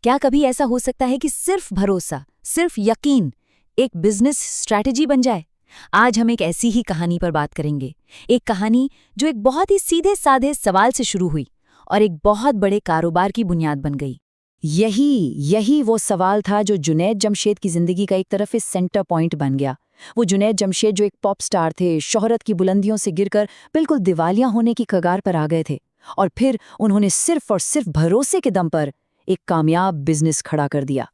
क्या कभी ऐसा हो सकता है कि सिर्फ भरोसा, सिर्फ यकीन एक बिजनेस स्ट्रैटेजी बन जाए? आज हम एक ऐसी ही कहानी पर बात करेंगे। एक कहानी जो एक बहुत ही सीधे साधे सवाल से शुरू हुई और एक बहुत बड़े कारोबार की बुनियाद बन गई। यही वो सवाल था जो जुनैद जमशेद की जिंदगी का एक तरफ से सेंटर पॉइंट बन गया। वो जुनैद जमशेद जो एक पॉप स्टार थे, शोहरत की बुलंदियों से गिरकर बिल्कुल दिवालिया होने की कगार पर आ गए थे, और फिर उन्होंने सिर्फ और सिर्फ भरोसे के दम पर एक कामयाब बिजनेस खड़ा कर दिया।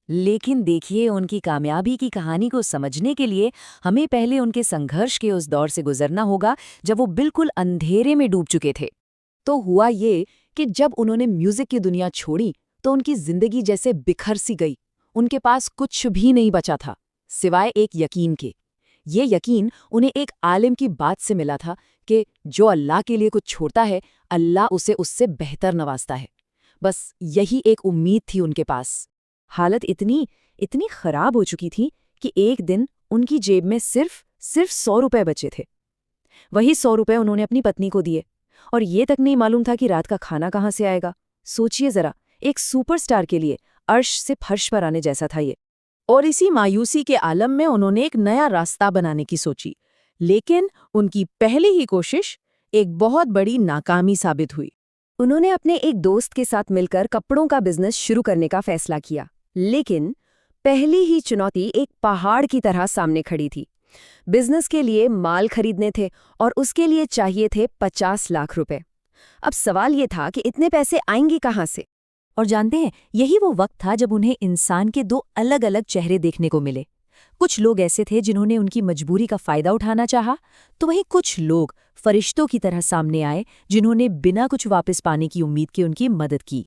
लेकिन देखिए, उनकी कामयाबी की कहानी को समझने के लिए हमें पहले उनके संघर्ष के उस दौर से गुजरना होगा जब वो बिल्कुल अंधेरे में डूब चुके थे। तो हुआ ये कि जब उन्होंने म्यूजिक की दुनिया छोड़ी तो उनकी जिंदगी जैसे बिखर सी गई। उनके पास कुछ भी नहीं बचा था सिवाय एक यकीन के। ये यकीन उन्हें एक आलिम की बात से मिला था कि जो अल्लाह के लिए कुछ छोड़ता है, अल्लाह उसे उससे बेहतर नवाजता है। बस यही एक उम्मीद थी उनके पास। हालत इतनी खराब हो चुकी थी कि एक दिन उनकी जेब में सिर्फ 100 रुपए बचे थे। वही 100 रुपए उन्होंने अपनी पत्नी को दिए, और ये तक नहीं मालूम था कि रात का खाना कहाँ से आएगा। सोचिए जरा, एक सुपरस्टार के लिए अर्श से फर्श पर आने जैसा था ये। और इसी मायूसी के आलम में उन्होंने एक नया रास्ता बनाने की सोची, लेकिन उनकी पहली ही कोशिश एक बहुत बड़ी नाकामी साबित हुई। उन्होंने अपने एक दोस्त के साथ मिलकर कपड़ों का बिजनेस शुरू करने का फैसला किया, लेकिन पहली ही चुनौती एक पहाड़ की तरह सामने खड़ी थी। बिजनेस के लिए माल खरीदने थे और उसके लिए चाहिए थे 50 लाख रुपए। अब सवाल ये था कि इतने पैसे आएंगे कहाँ से? और जानते हैं, यही वो वक्त था जब उन्हें इंसान के दो अलग अलग चेहरे देखने को मिले। कुछ लोग ऐसे थे जिन्होंने उनकी मजबूरी का फायदा उठाना चाहा, तो वहीं कुछ लोग फरिश्तों की तरह सामने आए जिन्होंने बिना कुछ वापस पाने की उम्मीद के उनकी मदद की।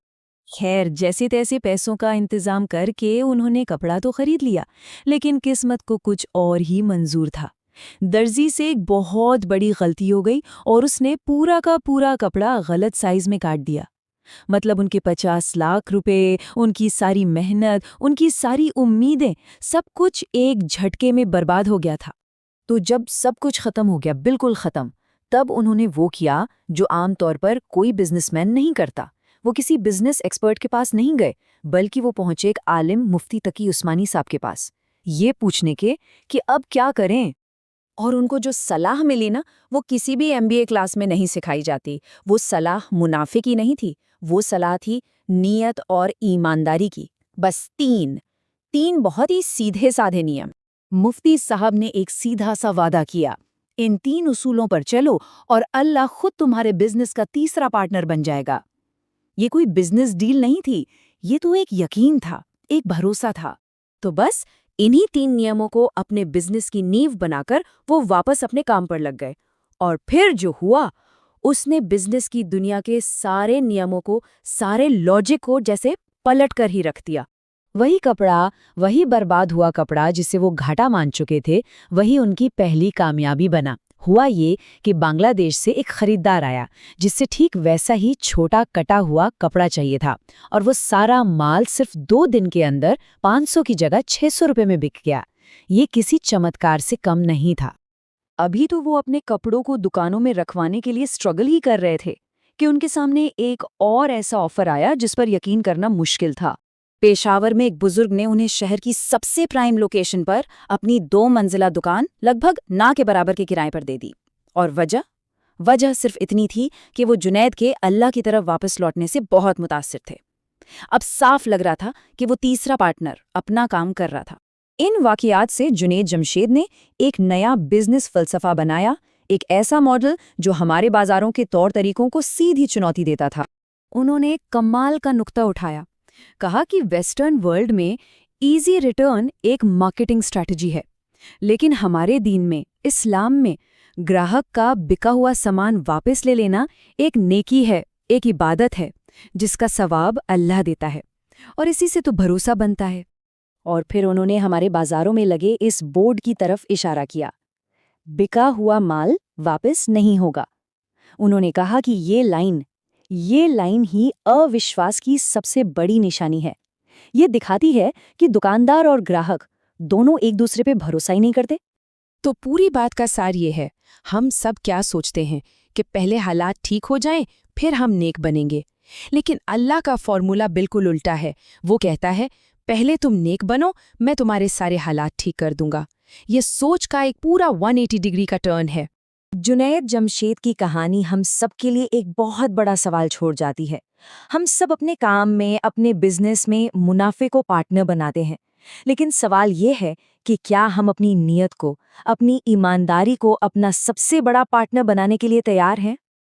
खैर, जैसे तैसे पैसों का इंतजाम करके उन्होंने कपड़ा तो खरीद लिया, लेकिन किस्मत को कुछ और ही मंजूर था। दर्जी से एक बहुत बड़ी गलती हो गई और उसने पूरा का पूरा कपड़ा गलत साइज में काट दिया। मतलब उनके 50 लाख रुपए, उनकी सारी मेहनत, उनकी सारी उम्मीदें, सब कुछ एक झटके में बर्बाद हो गया था। तो जब सब कुछ खत्म हो गया, बिल्कुल खत्म, तब उन्होंने वो किया जो आमतौर पर कोई बिजनेसमैन नहीं करता। वो किसी बिजनेस एक्सपर्ट के पास नहीं गए, बल्कि वो पहुंचे एक आलिम मुफ्ती तकी उस्मानी साहब के पास, ये पूछने के कि अब क्या करें। और उनको जो सलाह मिली ना, वो किसी भी MBA क्लास में नहीं सिखाई जाती। वो सलाह मुनाफे की नहीं थी, वो सलाह थी नीयत और ईमानदारी की। बस तीन बहुत ही सीधे साधे नियम। मुफ्ती साहब ने एक सीधा सा वादा किया, इन 3 उसूलों पर चलो और अल्लाह खुद तुम्हारे बिजनेस का तीसरा पार्टनर बन जाएगा। ये कोई बिजनेस डील नहीं थी, ये तो एक यकीन था, एक भरोसा था। तो बस इन्हीं 3 नियमों को अपने बिजनेस की नींव बनाकर वो वापस अपने काम पर लग गए। और फिर जो हुआ, उसने बिजनेस की दुनिया के सारे नियमों को, सारे लॉजिक को जैसे पलट कर ही रख दिया। वही कपड़ा, वही बर्बाद हुआ कपड़ा जिसे वो घाटा मान चुके थे, वही उनकी पहली कामयाबी बना। हुआ ये कि बांग्लादेश से एक खरीदार आया जिससे ठीक वैसा ही छोटा कटा हुआ कपड़ा चाहिए था, और वो सारा माल सिर्फ 2 दिन के अंदर 500 की जगह 600 रुपए में बिक गया। ये किसी चमत्कार से कम नहीं था। अभी तो वो अपने कपड़ों को दुकानों में रखवाने के लिए स्ट्रगल ही कर रहे थे कि उनके सामने एक और ऐसा ऑफर आया जिस पर यकीन करना मुश्किल था। पेशावर में एक बुजुर्ग ने उन्हें शहर की सबसे प्राइम लोकेशन पर अपनी 2 मंजिला दुकान लगभग ना के बराबर के किराए पर दे दी। और वजह सिर्फ इतनी थी कि वो जुनैद के अल्लाह की तरफ वापस लौटने से बहुत मुतासिर थे। अब साफ लग रहा था कि वो तीसरा पार्टनर अपना काम कर रहा था। इन वाकयात से जुनैद जमशेद ने एक नया बिजनेस फलसफा बनाया, एक ऐसा मॉडल जो हमारे बाजारों के तौर तरीकों को सीधी चुनौती देता था। उन्होंने कमाल का नुक्ता उठाया, कहा कि वेस्टर्न वर्ल्ड में इजी रिटर्न एक मार्केटिंग स्ट्रैटेजी है, लेकिन हमारे दीन में, इस्लाम में, ग्राहक का बिका हुआ सामान वापस ले लेना एक नेकी है, एक इबादत है जिसका सवाब अल्लाह देता है, और इसी से तो भरोसा बनता है। और फिर उन्होंने हमारे बाजारों में लगे इस बोर्ड की तरफ इशारा किया, बिका हुआ माल वापस नहीं होगा। उन्होंने कहा कि ये लाइन ही अविश्वास की सबसे बड़ी निशानी है। ये दिखाती है कि दुकानदार और ग्राहक दोनों एक दूसरे पे भरोसा ही नहीं करते। तो पूरी बात का सार ये है, हम सब क्या सोचते हैं कि पहले हालात ठीक हो जाएं, फिर हम नेक बनेंगे। लेकिन अल्लाह का फॉर्मूला बिल्कुल उल्टा है। वो कहता है, पहले तुम नेक बनो, मैं तुम्हारे सारे हालात ठीक कर दूंगा। ये सोच का एक पूरा 180 डिग्री का टर्न है। जुनैद जमशेद की कहानी हम सब के लिए एक बहुत बड़ा सवाल छोड़ जाती है। हम सब अपने काम में, अपने बिजनेस में मुनाफे को पार्टनर बनाते हैं, लेकिन सवाल ये है कि क्या हम अपनी नीयत को, अपनी ईमानदारी को अपना सबसे बड़ा पार्टनर बनाने के लिए तैयार हैं?